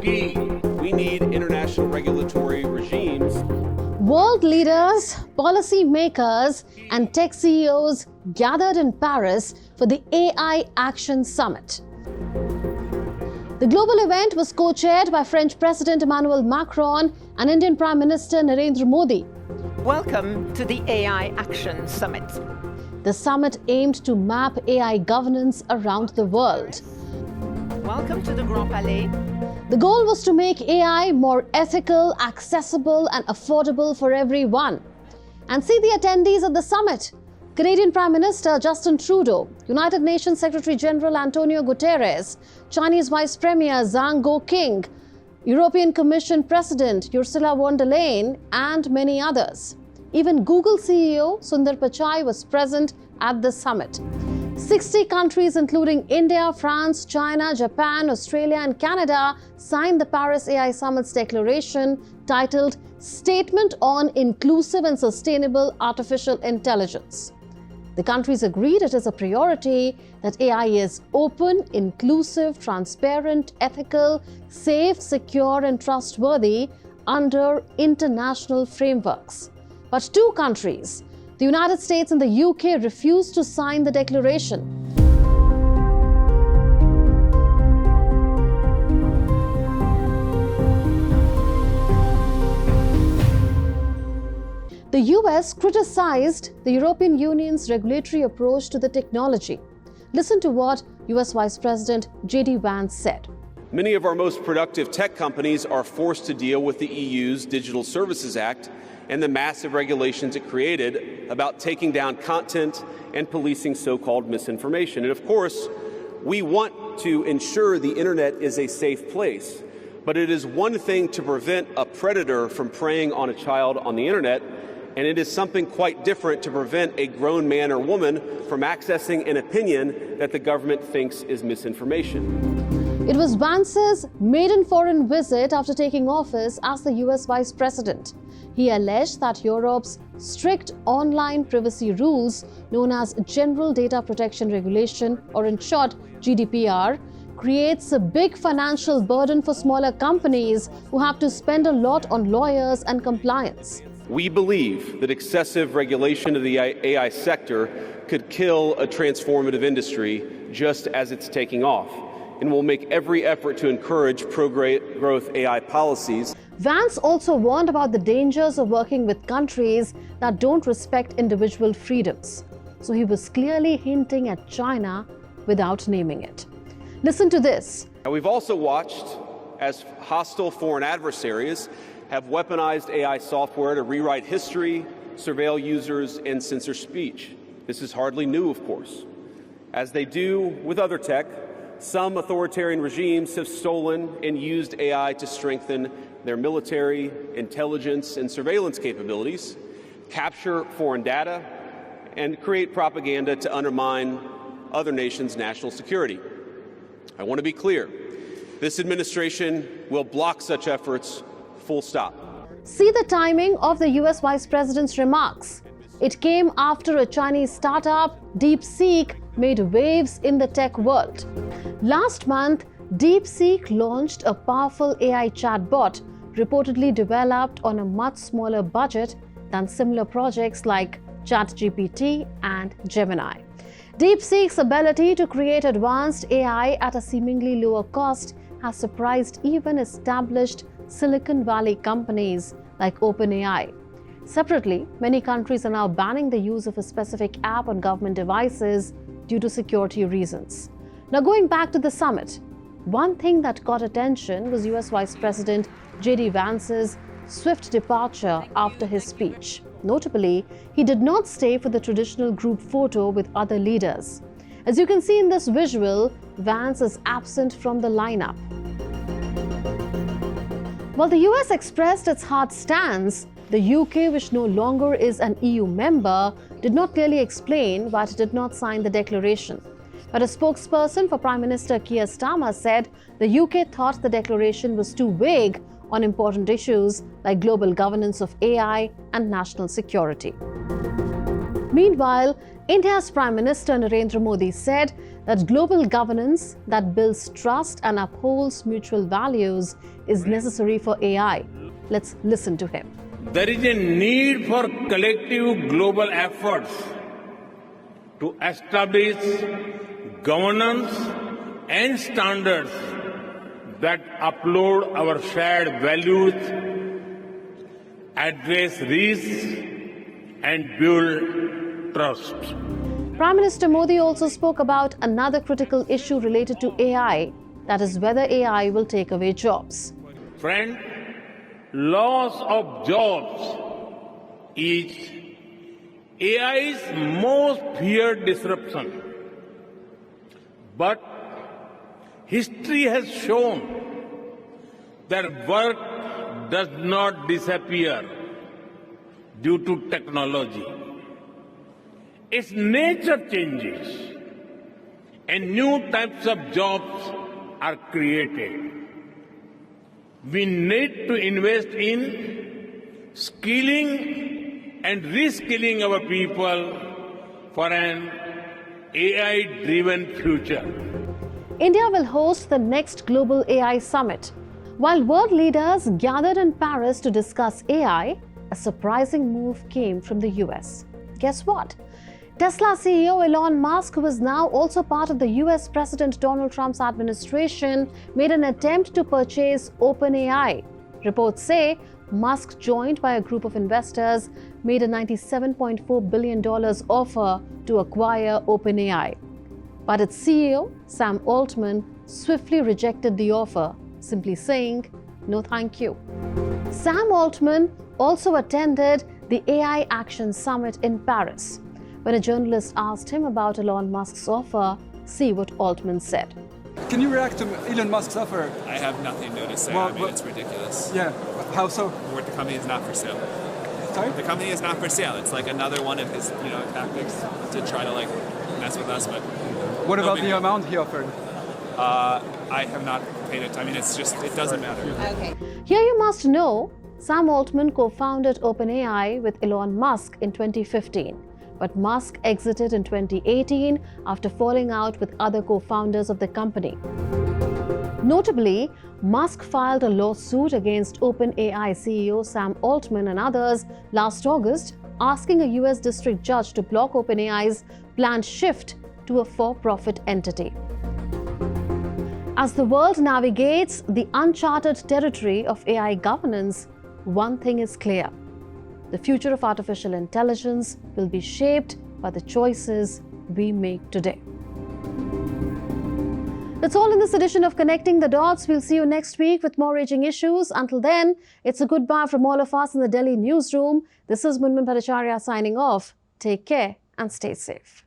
B, we need international regulatory regimes. World leaders, policy makers, and tech CEOs gathered in Paris for the AI Action Summit. The global event was co-chaired by French President Emmanuel Macron and Indian Prime Minister Narendra Modi. Welcome to the AI Action Summit. The summit aimed to map AI governance around the world. Welcome to the Grand Palais. The goal was to make AI more ethical, accessible, and affordable for everyone. And see the attendees at the summit: Canadian Prime Minister Justin Trudeau, United Nations Secretary General Antonio Guterres, Chinese Vice Premier Zhang Guoqing, European Commission President Ursula von der Leyen, and many others. Even Google CEO Sundar Pichai was present at the summit. 60 countries, including India, France, China, Japan, Australia, and Canada, signed the Paris AI Summit's declaration titled Statement on Inclusive and Sustainable Artificial Intelligence. The countries agreed it is a priority that AI is open, inclusive, transparent, ethical, safe, secure, and trustworthy under international frameworks. But two countries, the United States and the UK, refused to sign the declaration. The US criticized the European Union's regulatory approach to the technology. Listen to what US Vice President JD Vance said. Many of our most productive tech companies are forced to deal with the EU's Digital Services Act and the massive regulations it created about taking down content and policing so-called misinformation. And of course, we want to ensure the internet is a safe place. But it is one thing to prevent a predator from preying on a child on the internet, and it is something quite different to prevent a grown man or woman from accessing an opinion that the government thinks is misinformation. It was Vance's maiden foreign visit after taking office as the US Vice President. He alleged that Europe's strict online privacy rules, known as General Data Protection Regulation, or in short GDPR, creates a big financial burden for smaller companies who have to spend a lot on lawyers and compliance. We believe that excessive regulation of the AI sector could kill a transformative industry just as it's taking off, and will make every effort to encourage pro-growth AI policies. Vance also warned about the dangers of working with countries that don't respect individual freedoms. So he was clearly hinting at China without naming it. Listen to this. We've also watched as hostile foreign adversaries have weaponized AI software to rewrite history, surveil users, and censor speech. This is hardly new, of course. As they do with other tech, some authoritarian regimes have stolen and used AI to strengthen their military, intelligence, and surveillance capabilities, capture foreign data, and create propaganda to undermine other nations' national security. I want to be clear. This administration will block such efforts, full stop. See the timing of the US Vice President's remarks. It came after a Chinese startup, DeepSeek, made waves in the tech world. Last month, DeepSeek launched a powerful AI chatbot reportedly developed on a much smaller budget than similar projects like ChatGPT and Gemini. DeepSeek's ability to create advanced AI at a seemingly lower cost has surprised even established Silicon Valley companies like OpenAI. Separately, many countries are now banning the use of a specific app on government devices due to security reasons. Now, going back to the summit, one thing that caught attention was US Vice President JD Vance's swift departure after his speech. Notably, he did not stay for the traditional group photo with other leaders. As you can see in this visual, Vance is absent from the lineup. While the US expressed its hard stance, the UK, which no longer is an EU member, did not clearly explain why it did not sign the declaration. But a spokesperson for Prime Minister Keir Starmer said the UK thought the declaration was too vague on important issues like global governance of AI and national security. Meanwhile, India's Prime Minister Narendra Modi said that global governance that builds trust and upholds mutual values is necessary for AI. Let's listen to him. There is a need for collective global efforts to establish governance and standards that uphold our shared values, address risks, and build trust. Prime Minister Modi also spoke about another critical issue related to AI, that is whether AI will take away jobs. Friend, loss of jobs is AI's most feared disruption. But history has shown that work does not disappear due to technology. Its nature changes and new types of jobs are created. We need to invest in skilling and reskilling our people for an AI-driven future. India will host the next Global AI Summit. While world leaders gathered in Paris to discuss AI, a surprising move came from the US. Guess what? Tesla CEO Elon Musk, who is now also part of the US President Donald Trump's administration, made an attempt to purchase OpenAI. Reports say Musk, joined by a group of investors, made a $97.4 billion offer to acquire OpenAI. But its CEO, Sam Altman, swiftly rejected the offer, simply saying, "No thank you." Sam Altman also attended the AI Action Summit in Paris. When a journalist asked him about Elon Musk's offer, see what Altman said. Can you react to Elon Musk's offer? I have nothing new to say. Well, I mean, it's ridiculous. Yeah, how so? The company is not for sale. Sorry? The company is not for sale. It's like another one of his, tactics to try to mess with us. But What about the amount he offered? I have not paid it. I mean, it doesn't matter. Okay. Here you must know, Sam Altman co-founded OpenAI with Elon Musk in 2015. But Musk exited in 2018 after falling out with other co-founders of the company. Notably, Musk filed a lawsuit against OpenAI CEO Sam Altman and others last August, asking a US district judge to block OpenAI's planned shift to a for-profit entity. As the world navigates the uncharted territory of AI governance, one thing is clear. The future of artificial intelligence will be shaped by the choices we make today. That's all in this edition of Connecting the Dots. We'll see you next week with more raging issues. Until then, it's a goodbye from all of us in the Delhi newsroom. This is Munmin Bhattacharya signing off. Take care and stay safe.